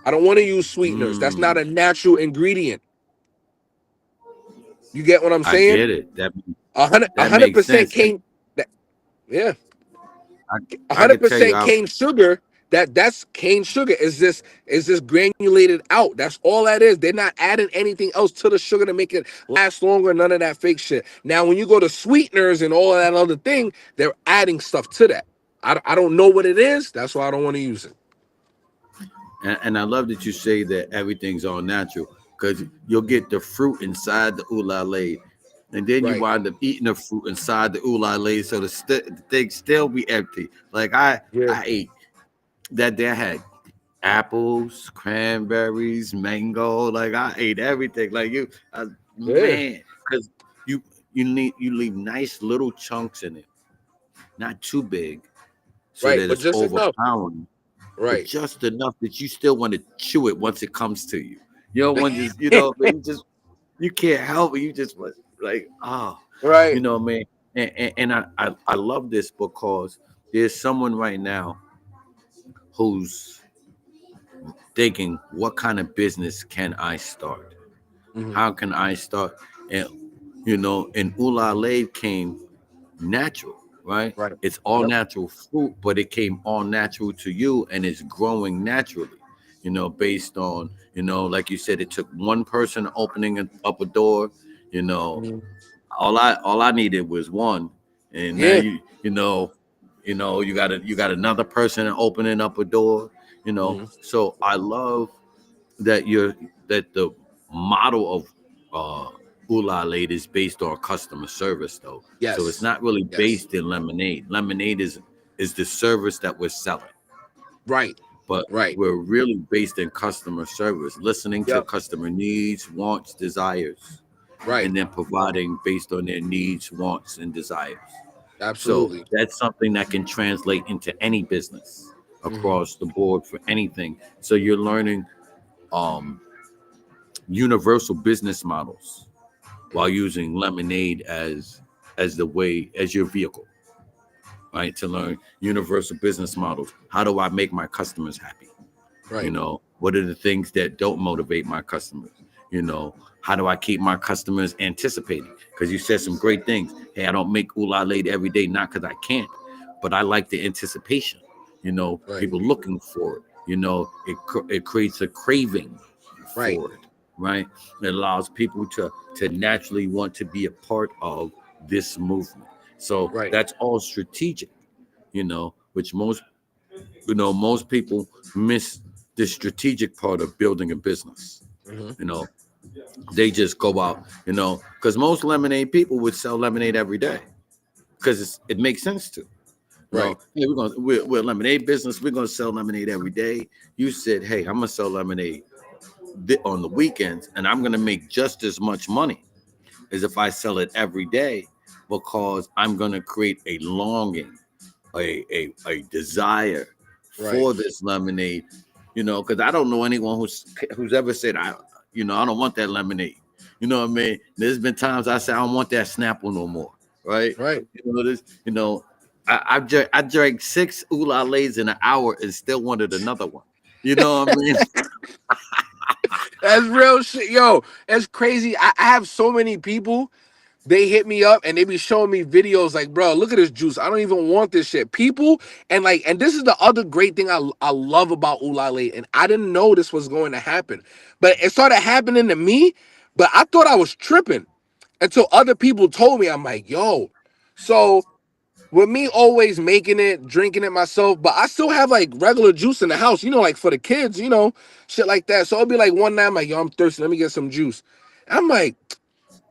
I don't want to use sweeteners. That's not mm, a natural ingredient. You get what I'm I saying? get it. A That hundred makes percent sense. And cane. That, yeah, I a I hundred could tell you, percent cane sugar. That's cane sugar. Is this granulated out? That's all that is. They're not adding anything else to the sugar to make it last longer. None of that fake shit. Now, when you go to sweeteners and all of that other thing, they're adding stuff to that. I don't know what it is. That's why I don't want to use it. and I love that you say that everything's all natural because you'll get the fruit inside the ulale, and then you Right. wind up eating the fruit inside the ulale, so the thing still be empty. Like Yeah. I ate that day. I had apples, cranberries, mango. Like I ate everything. Like Yeah. man, because you you leave nice little chunks in it, not too big, so Right, that but it's just enough. overpowering, but Right. just enough that you still want to chew it once it comes to you. You don't want just, you know, man, you can't help it. You just was like, oh, you Right. know, man. And I love this because there's someone right now who's thinking, what kind of business can I start? Hmm. How can I start? And you know, and Ulale came natural, right? Right. It's all Yep. natural fruit, but it came all natural to you and it's growing naturally, you know, based on, you know, like you said, it took one person opening up a door, you know, Mhm. all I needed was one. And now Yeah. you got another person opening up a door, you know. Hmm. So I love that that the model of Ula Late is based on customer service though. So it's Yes. not really Yes. based in lemonade. Lemonade is the service that we're selling, Right. but Right. we're really based in customer service, listening to Yep. customer needs, wants, desires, Right. and then providing based on their needs, wants, and desires. So Absolutely. that's something that can translate into any business Hmm. across the board for anything. So you're learning um, universal business models while Hmm. using lemonade as the way as your vehicle, right? To learn universal business models. How do I make my customers happy? You Right. know, what are the things that don't motivate my customers? You know, how do I keep my customers anticipating? Because you said some great things. Hey, I don't make ula late every day, not because I can't, but I like the anticipation. You know, Right. people looking for it. You know, it creates a craving Right. for it, right? It allows people to naturally want to be a part of this movement. So Right. that's all strategic, you know, which most people miss the strategic part of building a business. Hmm. You know, they just go out, you know, because most lemonade people would sell lemonade every day because it makes sense to. You Right. know, hey, we're a lemonade business. We're gonna sell lemonade every day. You said, hey, I'm gonna sell lemonade on the weekends, and I'm gonna make just as much money as if I sell it every day because I'm gonna create a longing, a desire Right. for this lemonade, you know, because I don't know anyone who's ever said I don't want that lemonade. You know what I mean? There's been times I said I don't want that Snapple no more, right? Right. I drank 6 Ula-Lays in an hour and still wanted another one. You know what I mean? That's real shit. Yo, that's crazy. I have so many people. They hit me up and they be showing me videos like, bro, look at this juice. I don't even want this shit. People, and this is the other great thing I love about Ulale. And I didn't know this was going to happen. But it started happening to me, but I thought I was tripping until other people told me. I'm like, yo. So with me always making it, drinking it myself, but I still have like regular juice in the house, like for the kids, shit like that. So it'll be like one night, I'm like, yo, I'm thirsty. Let me get some juice. I'm like,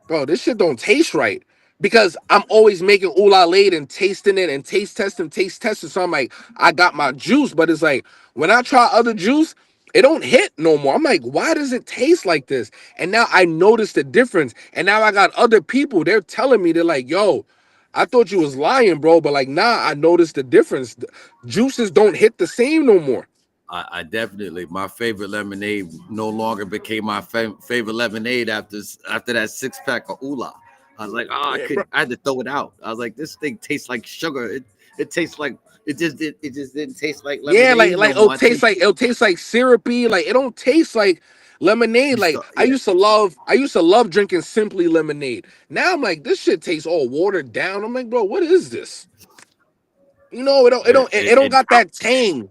bro, this shit don't taste right. Because I'm always making Ula Late and tasting it and taste testing. So I'm like, I got my juice, but it's like when I try other juice, it don't hit no more. I'm like, why does it taste like this? And now I notice the difference. And now I got other people, they're telling me, they're like, yo, I thought you was lying, bro. But like, nah, I noticed the difference. The juices don't hit the same no more. I definitely my favorite lemonade no longer became my favorite lemonade after that 6 pack of Ula. I was like, oh, Yeah, bro. I had to throw it out. I was like, this thing tastes like sugar. It tastes like it just didn't taste like Yeah, like lemonade like no it'll more. I taste like tasted it'll taste like syrupy. Like it don't taste like lemonade. you Like start yeah. I used to love drinking simply lemonade. Now I'm like, this shit tastes all watered down. I'm like, bro, what is this? It don't got that tang.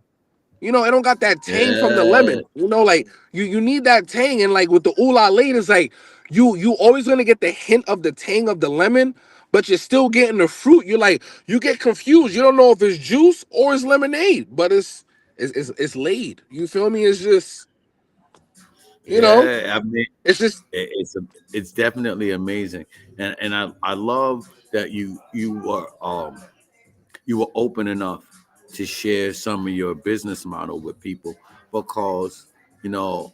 It don't got that tang from the Yeah, lemon. Like you need that tang. And like with the Ula Late, it's like you always gonna get the hint of the tang of the lemon, but you're still getting the fruit. You get confused. You don't know if it's juice or it's lemonade, but it's laid. You feel me? It's just, you know, yeah. I mean, it's just it's definitely amazing, and I love that you were open enough to share some of your business model with people because you know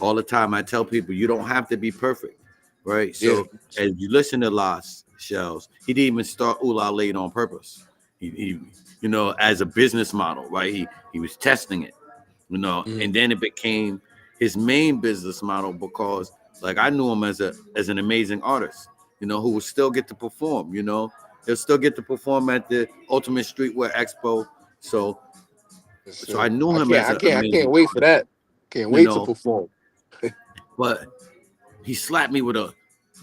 all the time I tell people you don't have to be perfect, right? Yeah. So as you listen to Lost Shells, he didn't even start Ooh La Late on purpose. He you know, as a business model, right? He was testing it, you know, Mhm. and then it became his main business model because like I knew him as an amazing artist, you know, who would still get to perform, you know. He'll still get to perform at the Ultimate Streetwear Expo. So Yes, so I sir. knew him as an I can't amazing wait for artist, that. Can't you wait to know, perform. but he slapped me with a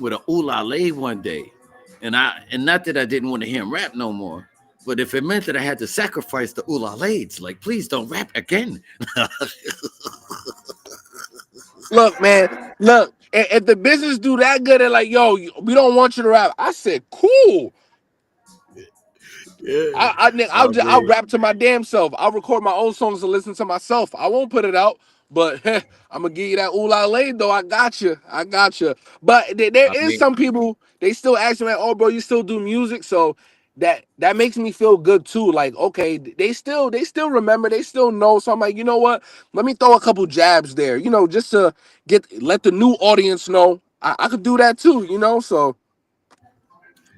ooh la lay one day. And not that I didn't want to hear him rap no more. But if it meant that I had to sacrifice the ooh la lays, like please don't rap again. Look, man, look, if the business do that good, they're like, yo, we don't want you to rap. I said, cool. Yeah. I'll Man. rap to my damn self. I'll record my own songs and listen to myself. I won't put it out, but I'm gonna give you that ooh la lay though. I got you. I got you. But there I is mean, some people they still ask me like, oh, bro, you still do music? So that makes me feel good too. Like, okay, they still remember, they still know. So I'm like, you know what? Let me throw a couple jabs there, you know, just to let the new audience know I could do that too, you know. So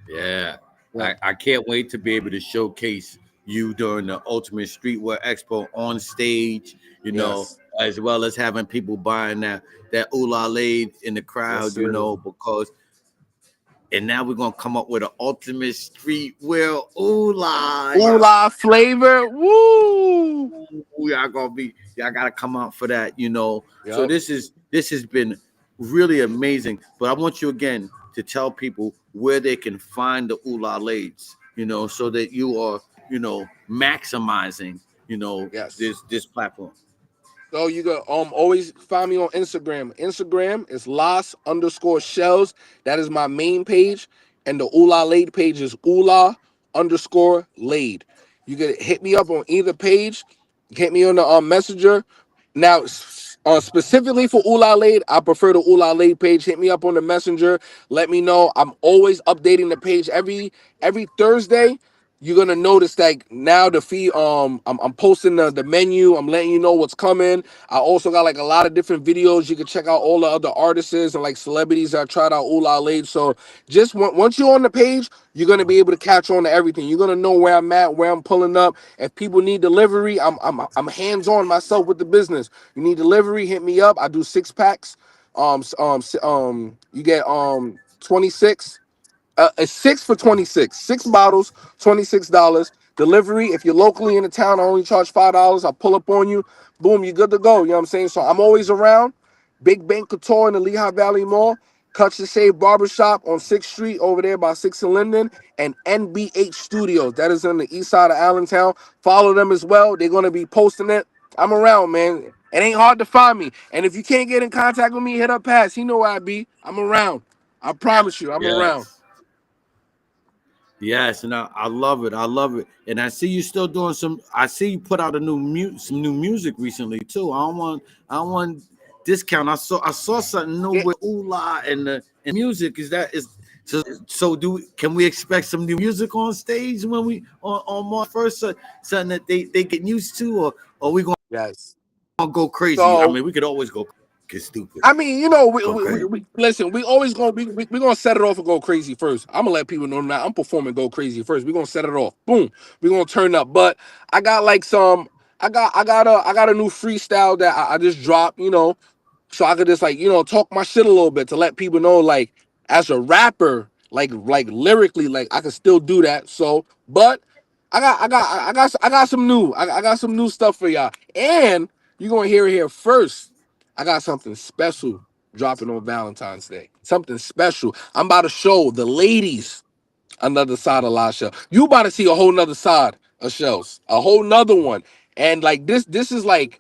yeah. yeah. I can't wait to be able to showcase you during the Ultimate Streetwear Expo on stage, you know, Yes. as well as having people buying that ooh la lay in the Yes, crowd, you sir. know, because and now we're gonna come up with an ultimate streetwear ooh la. Ooh la flavor. Woo. Y'all gonna be y'all gotta come out for that, you know. So Yep. this has been really amazing. But I want you again to tell people where they can find the ooh la lays, you know, so that you are, you know, maximizing, you know, Yes. this platform. So you can always find me on Instagram. Instagram is Las_shells. That is my main page. And the Ula Laid page is Ula_Laid. You can hit me up on either page. Hit me on the messenger. Now, specifically for Ula Laid, I prefer the Ula Laid page. Hit me up on the messenger. Let me know. I'm always updating the page every Thursday. You're gonna notice that now the feed I'm posting the menu. I'm letting you know what's coming. I also got like a lot of different videos. You can check out all the other artists and like celebrities that tried out Ula Laid. So just once you're on the page, you're gonna be able to catch on to everything. You're gonna know where I'm at, where I'm pulling up. If people need delivery, I'm hands on myself with the business. You need delivery, hit me up. I do 6 packs. You get 26. It's 6 for 26. 6 bottles, $26. Delivery. If you're locally in the town, I only charge $5. I pull up on you. Boom, you're good to go. You know what I'm saying? So I'm always around. Big Bank Couture in the Lehigh Valley Mall. Cuts to Shave Barbershop on 6th Street over there by 6th and Linden. And NBH Studios. That is on the east side of Allentown. Follow them as well. They're going to be posting it. I'm around, man. It ain't hard to find me. And if you can't get in contact with me, hit up Pass. He know where I be. I'm around. I promise you, I'm around. Yes. Yes, and I love it. I love it. And I see you still doing some. I see you put out a some new music recently too. I don't want discount. I saw something new Yeah. with Ula and music. Is that is so? Can we expect some new music on stage when we on March 1st? Something that they get used to, or we Yes. gonna go crazy? I So mean, we could always go get stupid, I mean, you know, go crazy. we listen. We always gonna we gonna set it off and go crazy first. I'm gonna let people know now. I'm performing go crazy first. We gonna set it off. Boom. We gonna turn up. But I got like some. I got a new freestyle that I just dropped. You know, so I could just like talk my shit a little bit to let people know like as a rapper like lyrically like I can still do that. So, but I got some new I got some new stuff for y'all, and you're gonna hear it here first. I got something special dropping on Valentine's Day. Something special. I'm about to show the ladies another side of La Shell. You about to see a whole nother side of Shells, a whole nother one. And like this is like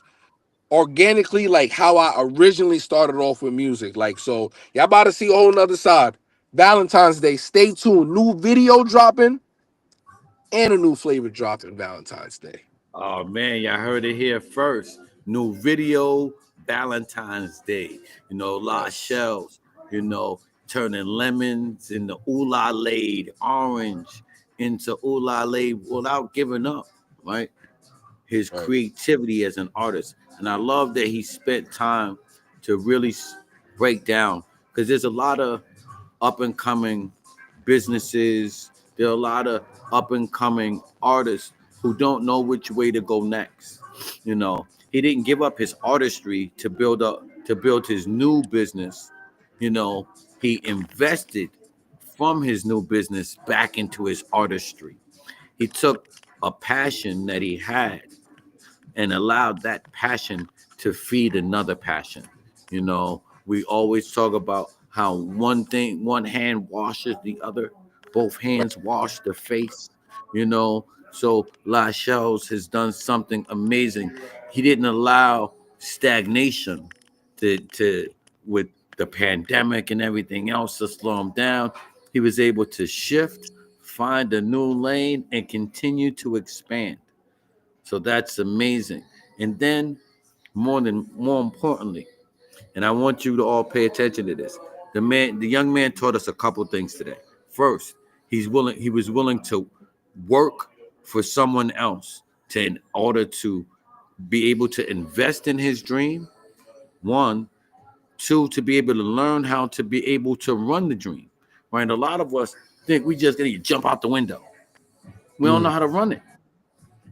organically like how I originally started off with music. Like, so y'all about to see a whole nother side. Valentine's Day, stay tuned. New video dropping and a new flavor dropping Valentine's Day. Oh man, y'all heard it here first. New video, Valentine's Day. You know, La Yes. Shells, you know, turning lemons into ooh la laid, orange into ooh la laid without giving up, right? His Right. creativity as an artist. And I love that he spent time to really break down because there's a lot of up and coming businesses. There are a lot of up and coming artists who don't know which way to go next. You know, he didn't give up his artistry to build his new business. You know, he invested from his new business back into his artistry. He took a passion that he had and allowed that passion to feed another passion. You know, we always talk about how one hand washes the other, both Right. hands wash the face, you know. So La Shells has done something amazing. He didn't allow stagnation to with the pandemic and everything else to slow him down. He was able to shift, find a new lane, and continue to expand. So that's amazing. And then more importantly, and I want you to all pay attention to this. The young man taught us a couple things today. First, he was willing to work for someone else in order to be able to invest in his dream. One, two, to be able to learn how to be able to run the dream. Right? A lot of us think we just gonna jump out the window. We don't know Mm, how to run it.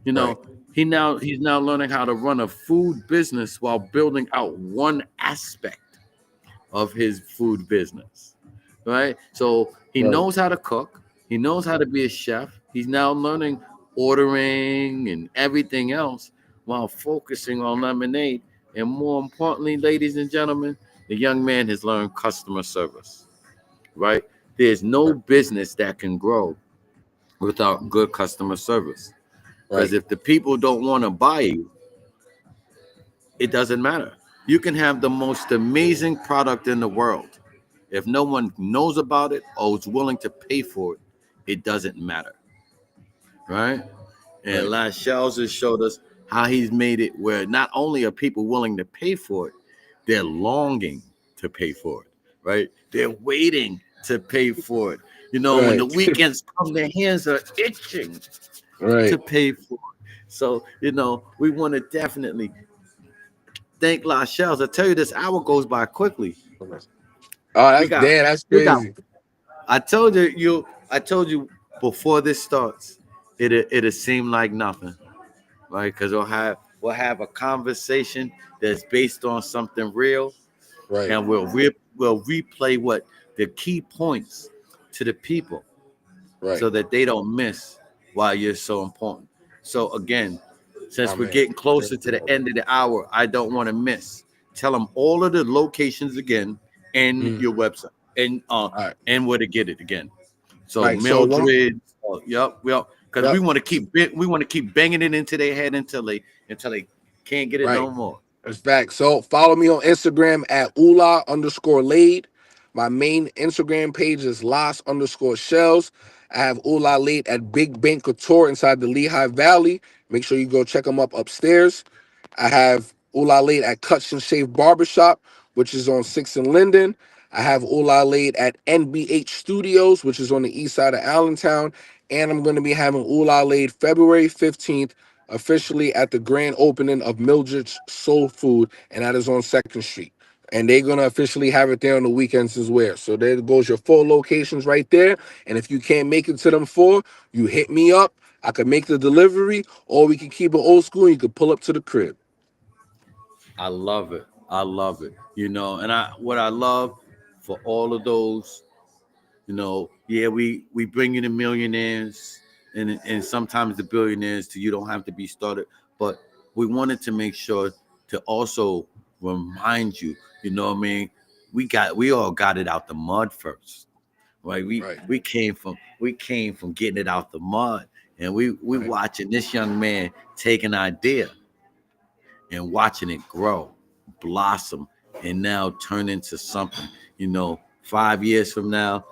You right. know, he's now learning how to run a food business while building out one aspect of his food business. Right? So he Right. knows how to cook, he knows how to be a chef. He's now learning ordering and everything else while focusing on lemonade. And more importantly, ladies and gentlemen, the young man has learned customer service. Right? There's no Right. business that can grow without good customer service. Because Right. if the people don't want to buy you, it doesn't matter. You can have the most amazing product in the world. If no one knows about it or is willing to pay for it, it doesn't matter. Right? And Right. Last Shells has showed us how he's made it where not only are people willing to pay for it, they're longing to pay for it. Right? They're waiting to pay for it. You know, when the Right. weekends come, their hands are itching to Right. pay for it. So, you know, we want to definitely thank La Shells. I tell you, this hour goes by quickly. Oh, We that's got, damn. That's we got. crazy. I told you before this starts, it'll seem like nothing, right? Because we'll have a conversation that's based on something real, Right. and we'll replay what the key points to the people, Right. so that they don't miss why you're so important. So again, My since we're man. getting closer to the end of the hour, I don't want to miss. Tell them all of the locations again and Mm, your website all right. and where to get it again. So Right. So one. Mildred, yep, because Yep. we want to keep banging it into their head until they can't get it Right. no more. That's fact. So follow me on Instagram at Ula_Lade. My main Instagram page is Las_Shells. I have Ula Lade at Big Bank Couture inside the Lehigh Valley. Make sure you go check them up upstairs. I have Ula Lade at Cuts and Shave Barbershop, which is on 6th and Linden. I have Ula Lade at NBH Studios, which is on the east side of Allentown. And I'm going to be having Ula Lade February 15th officially at the grand opening of Mildred's Soul Food, and that is on 2nd Street. And they're going to officially have it there on the weekends as well. So there goes your 4 locations right there. And if you can't make it to them 4, you hit me up. I could make the delivery, or we can keep it old school and you could pull up to the crib. I love it. I love it. You know, and what I love for all of those, you know, yeah, we bring you the millionaires and sometimes the billionaires to you don't have to be started, but we wanted to make sure to also remind you, you know what I mean? We all got it out the mud first. Right? Right, We came from getting it out the mud. And we right, watching this young man take an idea and watching it grow, blossom, and now turn into something. You know, 5 years from now,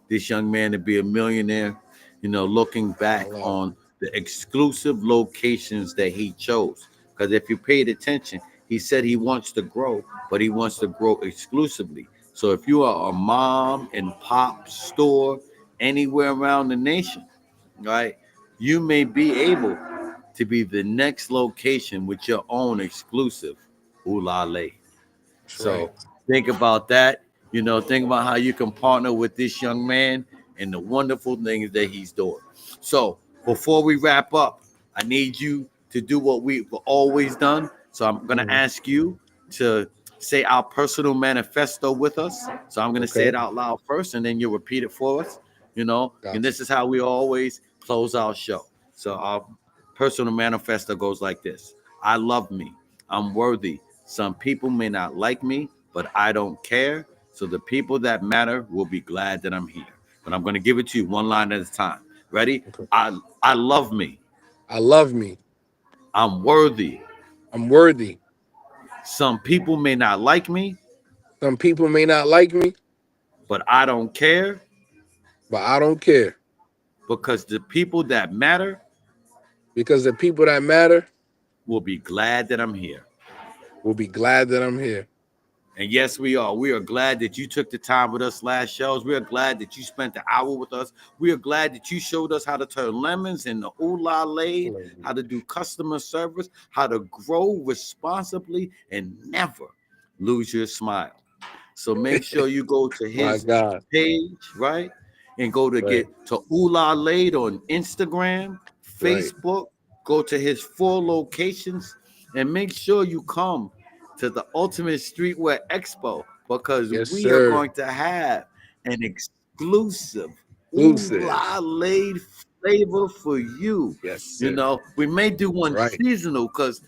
this young man to be a millionaire. You know, looking I back love. on the exclusive locations that he chose. Because if you paid attention, he said he wants to grow, but he wants to grow exclusively. So if you are a mom and pop store anywhere around the nation, right, you may be able to be the next location with your own exclusive Ulale. That's right. So think about that. Think about how you can partner with this young man and the wonderful things that he's doing. So before we wrap up, I need you to do what we've always done. So I'm going to Mhm. ask you to say our personal manifesto with us. So I'm going to say Okay. it out loud first, and then you'll repeat it for us. And Gotcha. this is how we always close our show. So our personal manifesto goes like this: I love me. I'm worthy. Some people may not like me, but I don't care. So the people that matter will be glad that I'm here. But I'm going to give it to you one line at a time. Ready? Okay. I love me. I love me. I'm worthy. I'm worthy. Some people may not like me, Some people may not like me, but I don't care but I don't care because the people that matter because the people that matter will be glad that I'm here. will be glad that I'm here. And yes, we are. We are glad that you took the time with us last shows. We are glad that you spent the hour with us. We are glad that you showed us how to turn lemons into ooh-la laid, how to do customer service, how to grow responsibly, and never lose your smile. So make sure you go to My his God. page, right? And go to Right. get to ooh-la laid on Instagram, Right. Facebook. Go to his 4 locations and make sure you come to the Ultimate Streetwear Expo because Yes, we are sir. going to have an exclusive Exclusive. ooh-la laid flavor for you. Yes, sir. We may do one Right. seasonal because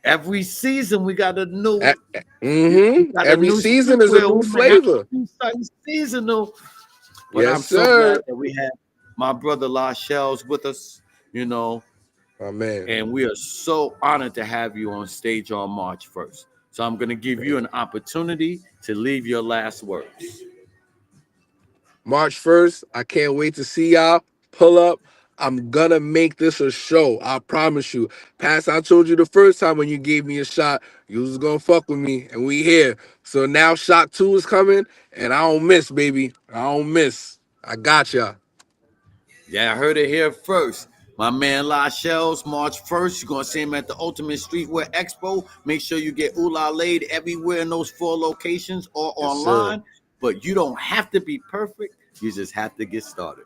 every season we got a new got a Every new season is a streetwear. new We may have to flavor. do something seasonal, but Yes, I'm so glad sir. that we have my brother La Shells with us, My man. and we are so honored to have you on stage on March 1st. So I'm going to give you an opportunity to leave your last words. March 1st. I can't wait to see y'all. Pull up. I'm gonna make this a show. I promise you. Pass, I told you the first time when you gave me a shot, you was gonna fuck with me, and we here. So now shot 2 is coming, and I don't miss, baby. I don't miss. I got y'all. Yeah, I heard it here first. My man La Shells, March 1st. You're going to see him at the Ultimate Streetwear Expo. Make sure you get ooh-la laid everywhere in those 4 locations or Yes, sir. online. But you don't have to be perfect. You just have to get started.